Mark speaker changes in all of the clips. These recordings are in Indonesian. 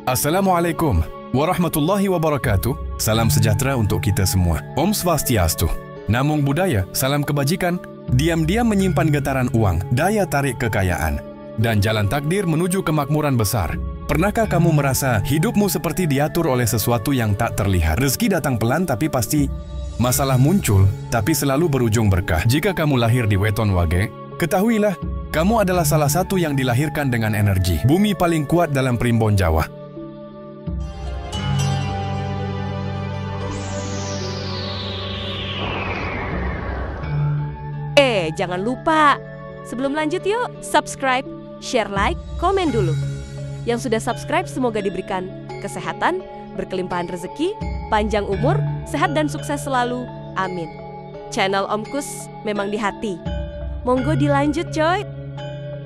Speaker 1: Assalamualaikum warahmatullahi wabarakatuh. Salam sejahtera untuk kita semua. Om Swastiastu. Namung budaya, salam kebajikan, diam-diam menyimpan getaran uang, daya tarik kekayaan, dan jalan takdir menuju kemakmuran besar. Pernahkah kamu merasa hidupmu seperti diatur oleh sesuatu yang tak terlihat? Rezeki datang pelan tapi pasti. Masalah muncul, tapi selalu berujung berkah. Jika kamu lahir di Weton Wage, ketahuilah, kamu adalah salah satu yang dilahirkan dengan energi bumi paling kuat dalam Primbon Jawa.
Speaker 2: Jangan lupa, sebelum lanjut yuk, subscribe, share, like, komen dulu. Yang sudah subscribe semoga diberikan kesehatan, berkelimpahan rezeki, panjang umur, sehat dan sukses selalu. Amin. Channel Om Kus memang di hati. Monggo dilanjut coy.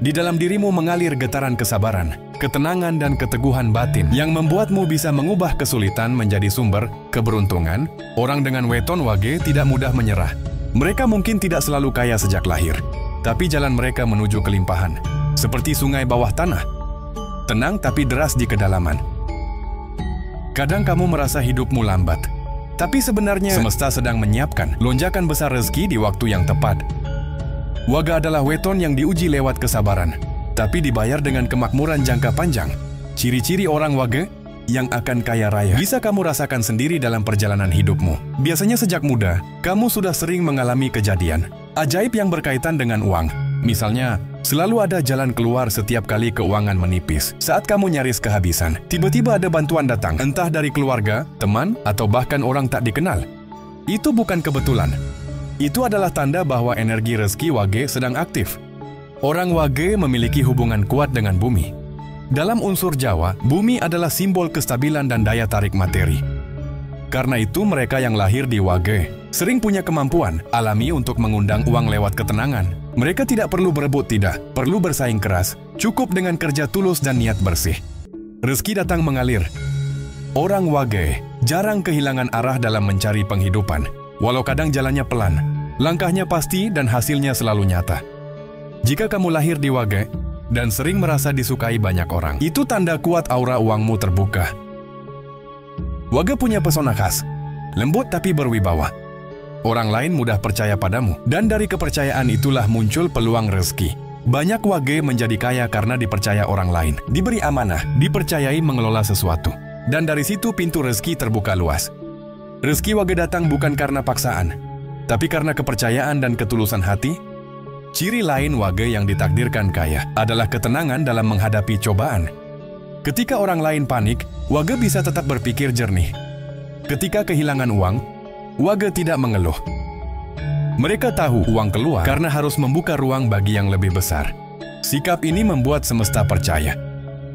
Speaker 1: Di dalam dirimu mengalir getaran kesabaran, ketenangan dan keteguhan batin yang membuatmu bisa mengubah kesulitan menjadi sumber keberuntungan. Orang dengan Weton Wage tidak mudah menyerah. Mereka mungkin tidak selalu kaya sejak lahir, tapi jalan mereka menuju kelimpahan, seperti sungai bawah tanah. Tenang tapi deras di kedalaman. Kadang kamu merasa hidupmu lambat, tapi sebenarnya semesta sedang menyiapkan lonjakan besar rezeki di waktu yang tepat. Waga adalah weton yang diuji lewat kesabaran, tapi dibayar dengan kemakmuran jangka panjang. Ciri-ciri orang Wage yang akan kaya raya bisa kamu rasakan sendiri dalam perjalanan hidupmu. Biasanya sejak muda, kamu sudah sering mengalami kejadian ajaib yang berkaitan dengan uang. Misalnya, selalu ada jalan keluar setiap kali keuangan menipis. Saat kamu nyaris kehabisan, tiba-tiba ada bantuan datang, entah dari keluarga, teman, atau bahkan orang tak dikenal. Itu bukan kebetulan. Itu adalah tanda bahwa energi rezeki Wage sedang aktif. Orang Wage memiliki hubungan kuat dengan bumi. Dalam unsur Jawa, bumi adalah simbol kestabilan dan daya tarik materi. Karena itu mereka yang lahir di Wage sering punya kemampuan alami untuk mengundang uang lewat ketenangan. Mereka tidak perlu berebut, tidak perlu bersaing keras, cukup dengan kerja tulus dan niat bersih. Rezeki datang mengalir. Orang Wage jarang kehilangan arah dalam mencari penghidupan. Walau kadang jalannya pelan, langkahnya pasti dan hasilnya selalu nyata. Jika kamu lahir di Wage dan sering merasa disukai banyak orang, itu tanda kuat aura uangmu terbuka. Wage punya pesona khas, lembut tapi berwibawa. Orang lain mudah percaya padamu, dan dari kepercayaan itulah muncul peluang rezeki. Banyak Wage menjadi kaya karena dipercaya orang lain, diberi amanah, dipercayai mengelola sesuatu. Dan dari situ pintu rezeki terbuka luas. Rezeki Wage datang bukan karena paksaan, tapi karena kepercayaan dan ketulusan hati. Ciri lain Wage yang ditakdirkan kaya adalah ketenangan dalam menghadapi cobaan. Ketika orang lain panik, Wage bisa tetap berpikir jernih. Ketika kehilangan uang, Wage tidak mengeluh. Mereka tahu uang keluar karena harus membuka ruang bagi yang lebih besar. Sikap ini membuat semesta percaya.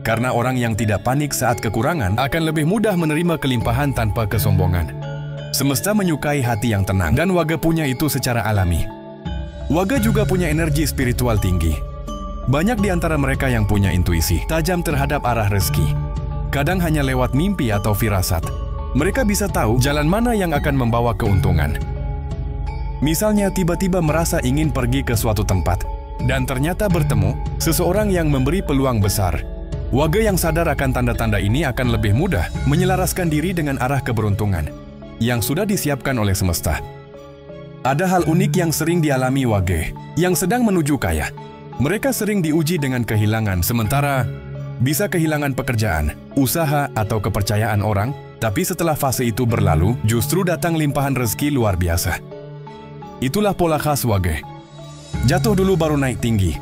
Speaker 1: Karena orang yang tidak panik saat kekurangan akan lebih mudah menerima kelimpahan tanpa kesombongan. Semesta menyukai hati yang tenang, dan Wage punya itu secara alami. Wage juga punya energi spiritual tinggi. Banyak di antara mereka yang punya intuisi tajam terhadap arah rezeki. Kadang hanya lewat mimpi atau firasat. Mereka bisa tahu jalan mana yang akan membawa keuntungan. Misalnya tiba-tiba merasa ingin pergi ke suatu tempat, dan ternyata bertemu seseorang yang memberi peluang besar. Wage yang sadar akan tanda-tanda ini akan lebih mudah menyelaraskan diri dengan arah keberuntungan yang sudah disiapkan oleh semesta. Ada hal unik yang sering dialami Wage yang sedang menuju kaya. Mereka sering diuji dengan kehilangan, sementara bisa kehilangan pekerjaan, usaha, atau kepercayaan orang, tapi setelah fase itu berlalu, justru datang limpahan rezeki luar biasa. Itulah pola khas Wage. Jatuh dulu baru naik tinggi,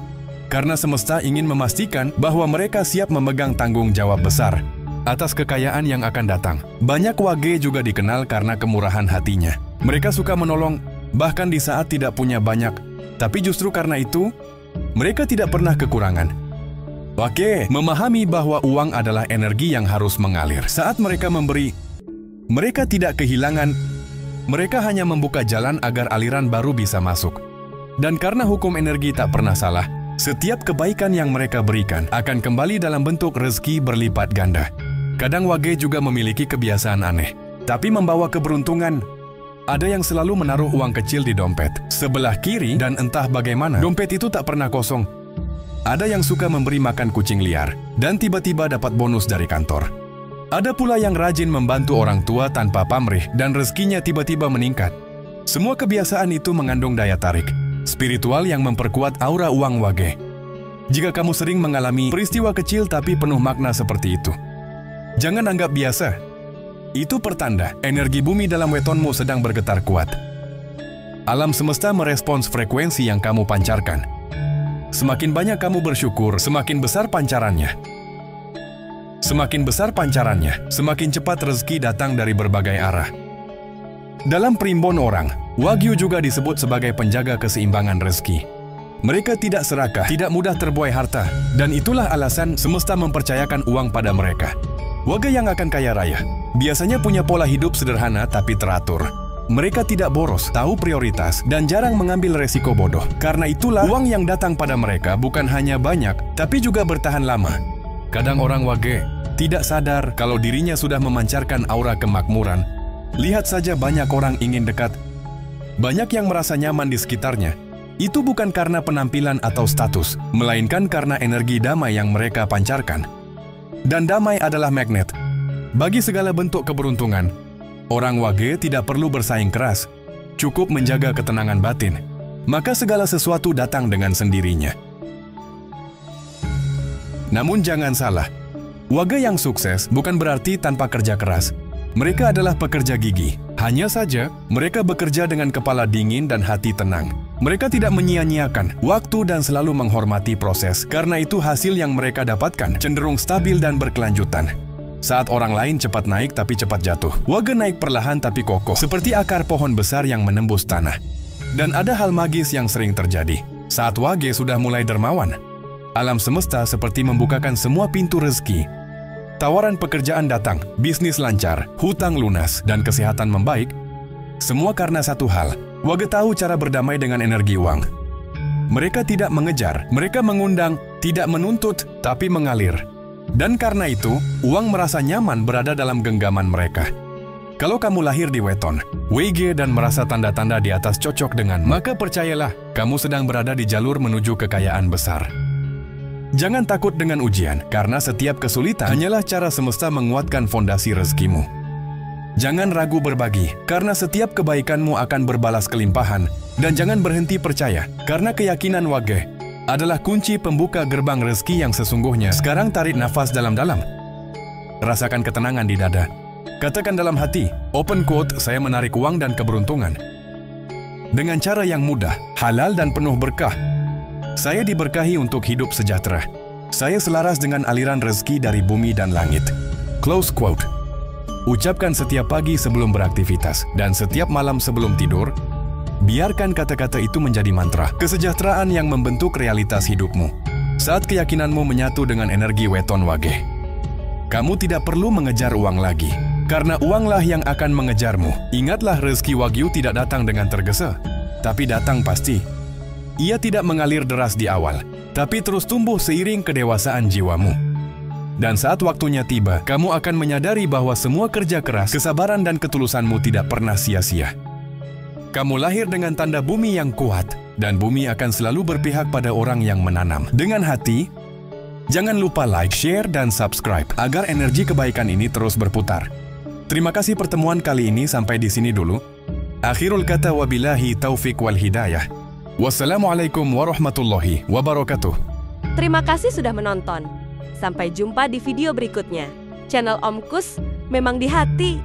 Speaker 1: karena semesta ingin memastikan bahwa mereka siap memegang tanggung jawab besar atas kekayaan yang akan datang. Banyak Wage juga dikenal karena kemurahan hatinya. Mereka suka menolong, bahkan di saat tidak punya banyak, tapi justru karena itu, mereka tidak pernah kekurangan. Wage memahami bahwa uang adalah energi yang harus mengalir. Saat mereka memberi, mereka tidak kehilangan, mereka hanya membuka jalan agar aliran baru bisa masuk. Dan karena hukum energi tak pernah salah, setiap kebaikan yang mereka berikan akan kembali dalam bentuk rezeki berlipat ganda. Kadang Wage juga memiliki kebiasaan aneh, tapi membawa keberuntungan. Ada yang selalu menaruh uang kecil di dompet sebelah kiri, dan entah bagaimana dompet itu tak pernah kosong. Ada yang suka memberi makan kucing liar dan tiba-tiba dapat bonus dari kantor. Ada pula yang rajin membantu orang tua tanpa pamrih dan rezekinya tiba-tiba meningkat. Semua kebiasaan itu mengandung daya tarik spiritual yang memperkuat aura uang Wage. Jika kamu sering mengalami peristiwa kecil tapi penuh makna seperti itu, jangan anggap biasa. Itu pertanda energi bumi dalam wetonmu sedang bergetar kuat. Alam semesta merespons frekuensi yang kamu pancarkan. Semakin banyak kamu bersyukur, semakin besar pancarannya. Semakin besar pancarannya, semakin cepat rezeki datang dari berbagai arah. Dalam primbon orang, Wagyu juga disebut sebagai penjaga keseimbangan rezeki. Mereka tidak serakah, tidak mudah terbuai harta, dan itulah alasan semesta mempercayakan uang pada mereka. Wage yang akan kaya raya biasanya punya pola hidup sederhana tapi teratur. Mereka tidak boros, tahu prioritas, dan jarang mengambil resiko bodoh. Karena itulah uang yang datang pada mereka bukan hanya banyak, tapi juga bertahan lama. Kadang orang Wage tidak sadar kalau dirinya sudah memancarkan aura kemakmuran. Lihat saja banyak orang ingin dekat. Banyak yang merasa nyaman di sekitarnya. Itu bukan karena penampilan atau status, melainkan karena energi damai yang mereka pancarkan. Dan damai adalah magnet bagi segala bentuk keberuntungan. Orang Wage tidak perlu bersaing keras, cukup menjaga ketenangan batin, maka segala sesuatu datang dengan sendirinya. Namun jangan salah, Wage yang sukses bukan berarti tanpa kerja keras. Mereka adalah pekerja gigih. Hanya saja, mereka bekerja dengan kepala dingin dan hati tenang. Mereka tidak menyia-nyiakan waktu dan selalu menghormati proses, karena itu hasil yang mereka dapatkan cenderung stabil dan berkelanjutan. Saat orang lain cepat naik tapi cepat jatuh, Wage naik perlahan tapi kokoh, seperti akar pohon besar yang menembus tanah. Dan ada hal magis yang sering terjadi. Saat Wage sudah mulai dermawan, alam semesta seperti membukakan semua pintu rezeki. Tawaran pekerjaan datang, bisnis lancar, hutang lunas, dan kesehatan membaik. Semua karena satu hal, Wage tahu cara berdamai dengan energi uang. Mereka tidak mengejar, mereka mengundang, tidak menuntut, tapi mengalir. Dan karena itu, uang merasa nyaman berada dalam genggaman mereka. Kalau kamu lahir di weton, Wage dan merasa tanda-tanda di atas cocok dengan, maka percayalah, kamu sedang berada di jalur menuju kekayaan besar. Jangan takut dengan ujian, karena setiap kesulitan hanyalah cara semesta menguatkan fondasi rezekimu. Jangan ragu berbagi, karena setiap kebaikanmu akan berbalas kelimpahan. Dan jangan berhenti percaya, karena keyakinan Wage adalah kunci pembuka gerbang rezeki yang sesungguhnya. Sekarang tarik nafas dalam-dalam. Rasakan ketenangan di dada. Katakan dalam hati, open quote, saya menarik uang dan keberuntungan. Dengan cara yang mudah, halal dan penuh berkah. Saya diberkahi untuk hidup sejahtera. Saya selaras dengan aliran rezeki dari bumi dan langit. Close quote. Ucapkan setiap pagi sebelum beraktivitas dan setiap malam sebelum tidur. Biarkan kata-kata itu menjadi mantra kesejahteraan yang membentuk realitas hidupmu. Saat keyakinanmu menyatu dengan energi weton Wage, kamu tidak perlu mengejar uang lagi, karena uanglah yang akan mengejarmu. Ingatlah, rezeki Wagyu tidak datang dengan tergesa, tapi datang pasti. Ia tidak mengalir deras di awal, tapi terus tumbuh seiring kedewasaan jiwamu. Dan saat waktunya tiba, kamu akan menyadari bahwa semua kerja keras, kesabaran dan ketulusanmu tidak pernah sia-sia. Kamu lahir dengan tanda bumi yang kuat, dan bumi akan selalu berpihak pada orang yang menanam. Dengan hati, jangan lupa like, share, dan subscribe, agar energi kebaikan ini terus berputar. Terima kasih pertemuan kali ini sampai di sini dulu. Akhirul kata wabillahi taufik wal hidayah. Wassalamualaikum warahmatullahi wabarakatuh.
Speaker 2: Terima kasih sudah menonton. Sampai jumpa di video berikutnya. Channel Om Kus memang di hati.